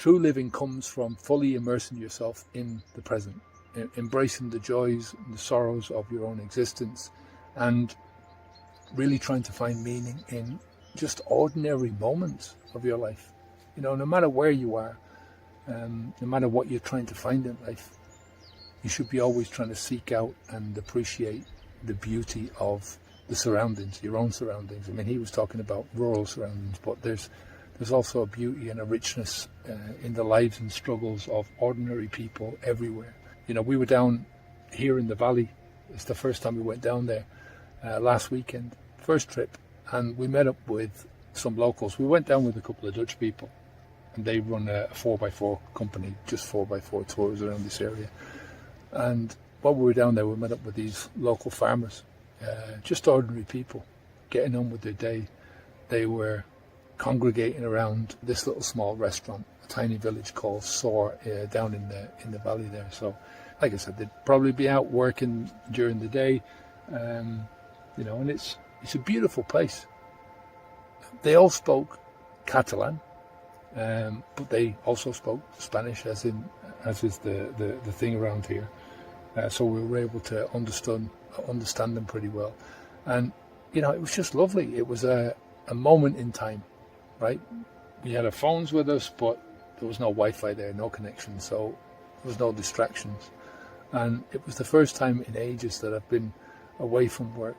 True living comes from fully immersing yourself in the present, embracing the joys and the sorrows of your own existence, and really trying to find meaning in just ordinary moments of your life. No matter where you are, no matter what you're trying to find in life, you should be always trying to seek out and appreciate the beauty of the surroundings, your own surroundings. I mean, he was talking about rural surroundings, but there's also a beauty and a richness in the lives and struggles of ordinary people everywhere. We were down here in the valley. It's the first time we went down there last weekend, first trip, and we met up with some locals. We went down with a couple of Dutch people, and they run a 4x4 company, just 4x4 tours around this area. And while we were down there, we met up with these local farmers, just ordinary people, getting on with their day. They were congregating around this little small restaurant, a tiny village called Soar, down in the valley there. So, like I said, they'd probably be out working during the day, and it's a beautiful place. They all spoke Catalan, but they also spoke Spanish, as is the thing around here. So we were able to understand them pretty well, and it was just lovely. It was a moment in time, right? We had our phones with us, but there was no Wi-Fi there, no connection, so there was no distractions. And it was the first time in ages that I've been away from work,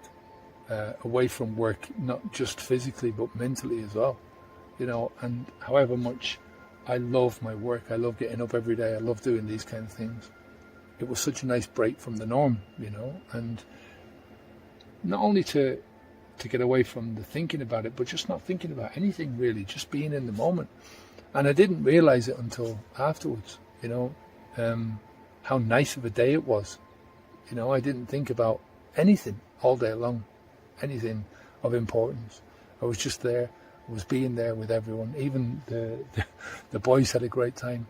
not just physically but mentally as well. And however much I love my work, I love getting up every day, I love doing these kind of things, it was such a nice break from the norm, and not only to get away from the thinking about it, but just not thinking about anything really, just being in the moment. And I didn't realize it until afterwards, how nice of a day it was. I didn't think about anything all day long, anything of importance. I was just there. I was being there with everyone. Even the boys had a great time,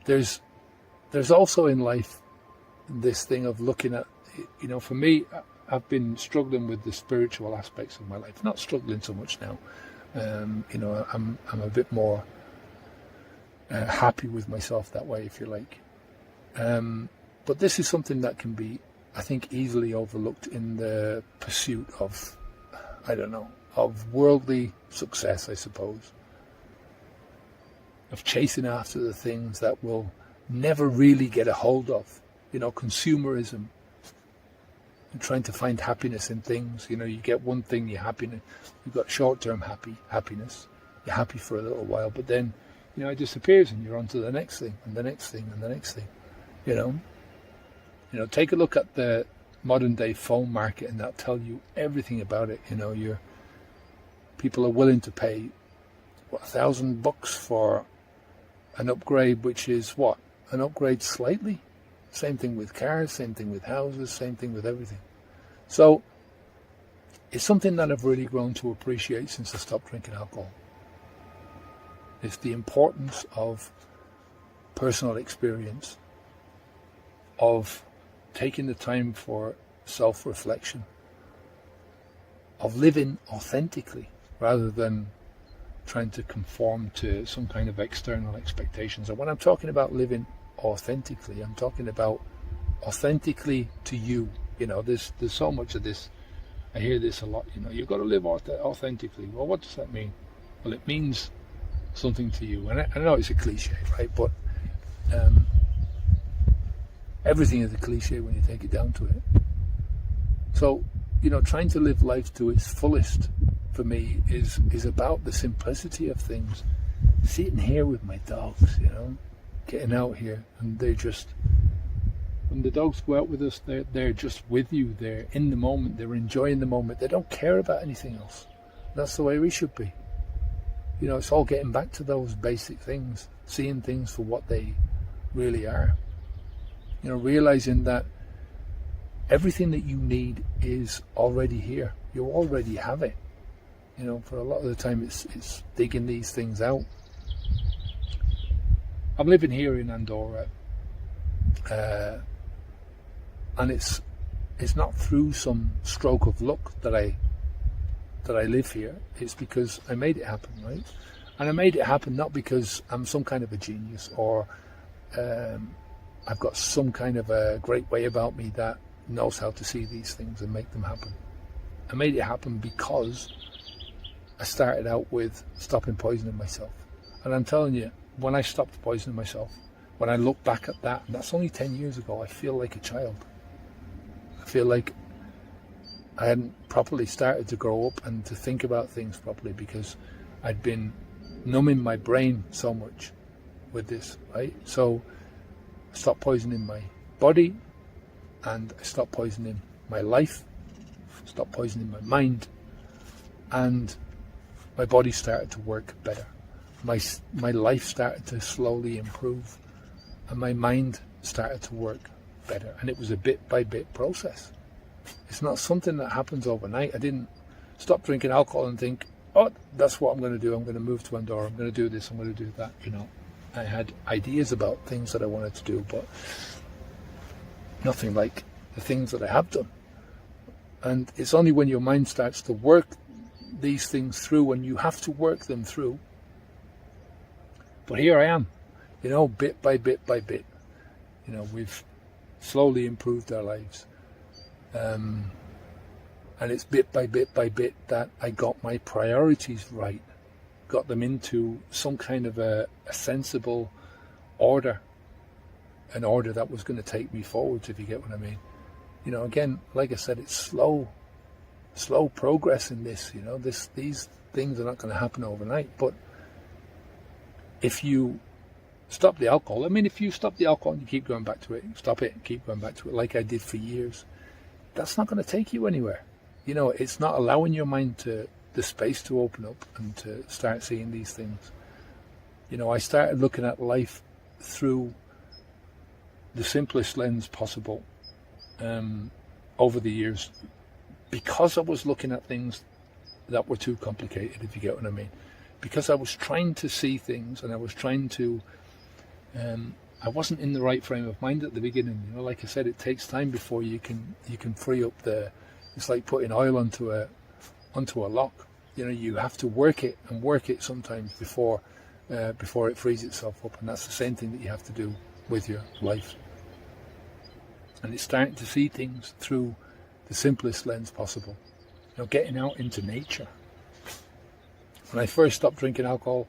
There's also in life this thing of looking at, for me, I've been struggling with the spiritual aspects of my life. Not struggling so much now. I'm a bit more happy with myself that way, if you like. But this is something that can be, I think, easily overlooked in the pursuit of, of worldly success, I suppose. Of chasing after the things that will never really get a hold of. Consumerism. And trying to find happiness in things. You get one thing, you're happy. You've got short-term happiness. You're happy for a little while, but then, it disappears and you're on to the next thing and the next thing and the next thing. Take a look at the modern day phone market and that'll tell you everything about it. People are willing to pay $1,000 for an upgrade, which is what? An upgrade slightly? Same thing with cars, same thing with houses, same thing with everything. So it's something that I've really grown to appreciate since I stopped drinking alcohol. It's the importance of personal experience, of taking the time for self-reflection, of living authentically rather than trying to conform to some kind of external expectations. And when I'm talking about living authentically, I'm talking about authentically to you. There's so much of this. I hear this a lot. You've got to live authentically. Well, what does that mean? Well, it means something to you. And I know it's a cliche, right? But everything is a cliche when you take it down to it. So, trying to live life to its fullest for me is about the simplicity of things. Sitting here with my dogs, getting out here, and they're just, when the dogs go out with us, they're just with you. They're in the moment. They're enjoying the moment. They don't care about anything else. That's the way we should be. It's all getting back to those basic things, seeing things for what they really are. Realizing that everything that you need is already here. You already have it. For a lot of the time it's digging these things out. I'm living here in Andorra, and it's not through some stroke of luck that I that I live here, it's because I made it happen, right? And I made it happen not because I'm some kind of a genius or I've got some kind of a great way about me that knows how to see these things and make them happen. I made it happen because I started out with stopping poisoning myself. And I'm telling you, when I stopped poisoning myself, when I look back at that, and that's only 10 years ago, I feel like a child. I feel like I hadn't properly started to grow up and to think about things properly because I'd been numbing my brain so much with this, right? So I stopped poisoning my body and I stopped poisoning my life, stopped poisoning my mind, and my body started to work better. My life started to slowly improve and my mind started to work better. And it was a bit by bit process. It's not something that happens overnight. I didn't stop drinking alcohol and think, oh, that's what I'm going to do. I'm going to move to Andorra. I'm going to do this. I'm going to do that. You know, I had ideas about things that I wanted to do, but nothing like the things that I have done. And it's only when your mind starts to work these things through, and you have to work them through. But here I am, you know, bit by bit by bit. You know, we've slowly improved our lives. And it's bit by bit by bit that I got my priorities right, got them into some kind of a sensible order, an order that was going to take me forwards, if you get what I mean. You know, again, like I said, it's slow progress in this, you know, these things are not going to happen overnight. But if you stop the alcohol, I mean, if you stop the alcohol and you keep going back to it, stop it and keep going back to it like I did for years, that's not going to take you anywhere. You know, it's not allowing your mind the space to open up and to start seeing these things. You know, I started looking at life through the simplest lens possible over the years, because I was looking at things that were too complicated, if you get what I mean. Because I was trying to see things and I was trying to, I wasn't in the right frame of mind at the beginning. You know, like I said, it takes time before you can free up it's like putting oil onto a lock. You know, you have to work it sometimes before it frees itself up. And that's the same thing that you have to do with your life. And it's starting to see things through the simplest lens possible. You know, getting out into nature. When I first stopped drinking alcohol,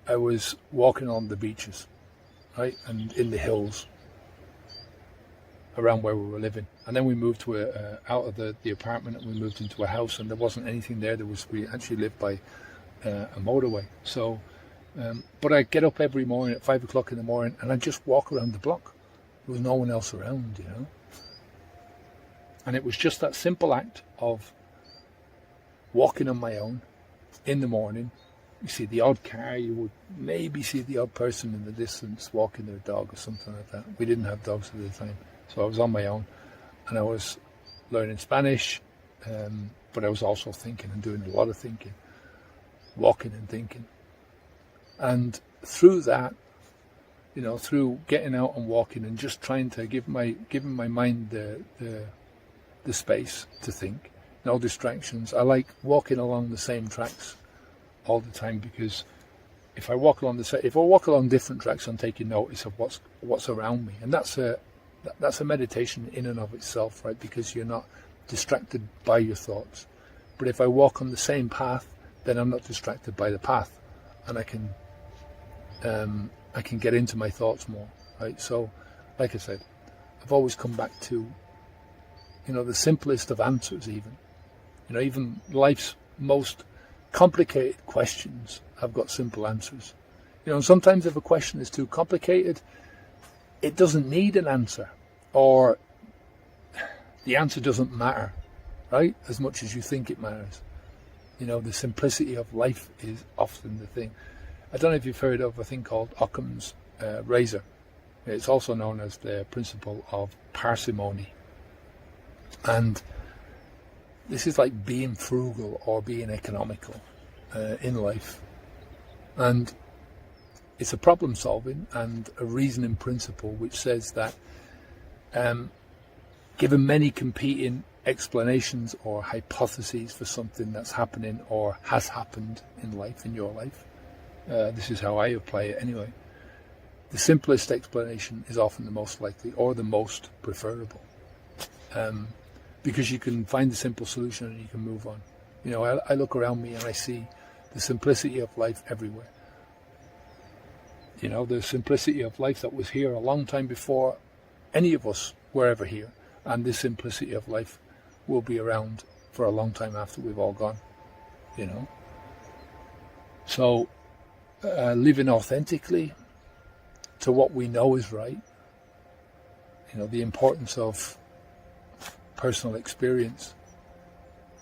I was walking on the beaches, right, and in the hills around where we were living. And then we moved to out of the apartment, and we moved into a house, and there wasn't anything there. We actually lived by a motorway. So, but I get up every morning at 5 o'clock in the morning, and I just walk around the block. There was no one else around, you know. And it was just that simple act of walking on my own in the morning. You see the odd car, you would maybe see the odd person in the distance walking their dog or something like that. We didn't have dogs at the time, so I was on my own, and I was learning Spanish, but I was also thinking and doing a lot of thinking, walking and thinking. And through that, you know, through getting out and walking and just trying to giving my mind the space to think, no distractions. I like walking along the same tracks all the time, because if I walk along different tracks, I'm taking notice of what's around me, and that's a meditation in and of itself, right? Because you're not distracted by your thoughts. But if I walk on the same path, then I'm not distracted by the path, and I can get into my thoughts more, right? So, like I said, I've always come back to, you know, the simplest of answers. Even life's most complicated questions have got simple answers. You know, sometimes if a question is too complicated, it doesn't need an answer, or the answer doesn't matter, right? As much as you think it matters. You know, the simplicity of life is often the thing. I don't know if you've heard of a thing called Occam's razor. It's also known as the principle of parsimony. And this is like being frugal or being economical in life. And it's a problem solving and a reasoning principle which says that given many competing explanations or hypotheses for something that's happening or has happened in life, in your life. This is how I apply it anyway. The simplest explanation is often the most likely or the most preferable, because you can find the simple solution and you can move on. You know, I look around me and I see the simplicity of life everywhere. You know, the simplicity of life that was here a long time before any of us were ever here, and this simplicity of life will be around for a long time after we've all gone, you know. So living authentically to what we know is right, you know, the importance of personal experience,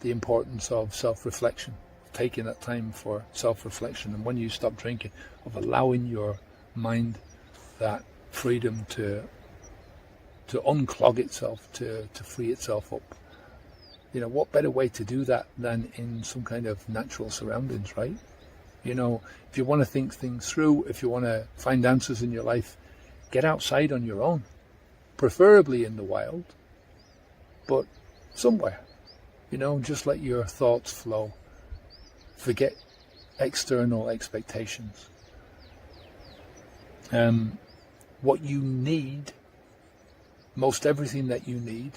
the importance of self-reflection, taking that time for self-reflection, and when you stop drinking, of allowing your mind that freedom to unclog itself, to free itself up. You know, what better way to do that than in some kind of natural surroundings, right? You know, if you want to think things through, if you want to find answers in your life, get outside on your own, preferably in the wild, but somewhere, you know, just let your thoughts flow. Forget external expectations. What you need, most everything that you need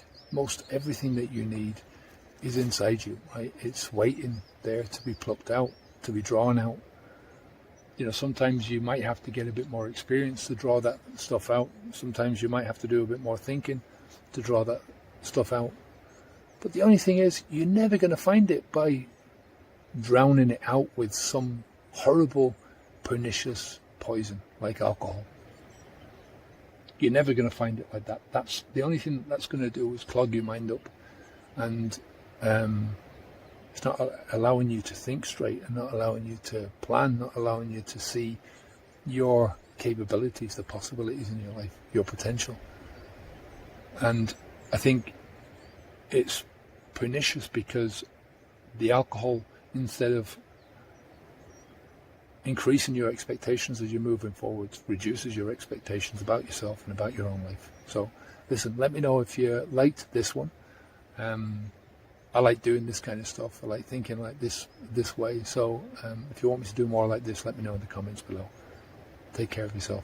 is inside you, right? It's waiting there to be plucked out, to be drawn out. You know, sometimes you might have to get a bit more experience to draw that stuff out. Sometimes you might have to do a bit more thinking to draw that stuff out. But the only thing is, you're never going to find it by drowning it out with some horrible, pernicious poison like alcohol. You're never going to find it like that. That's the only thing that's going to do is clog your mind up, and it's not allowing you to think straight, and not allowing you to plan, not allowing you to see your capabilities, the possibilities in your life, your potential. And I think it's pernicious because the alcohol, instead of increasing your expectations as you're moving forward, reduces your expectations about yourself and about your own life. So listen, let me know if you liked this one. I like doing this kind of stuff. I like thinking like this way. So if you want me to do more like this, let me know in the comments below. Take care of yourself.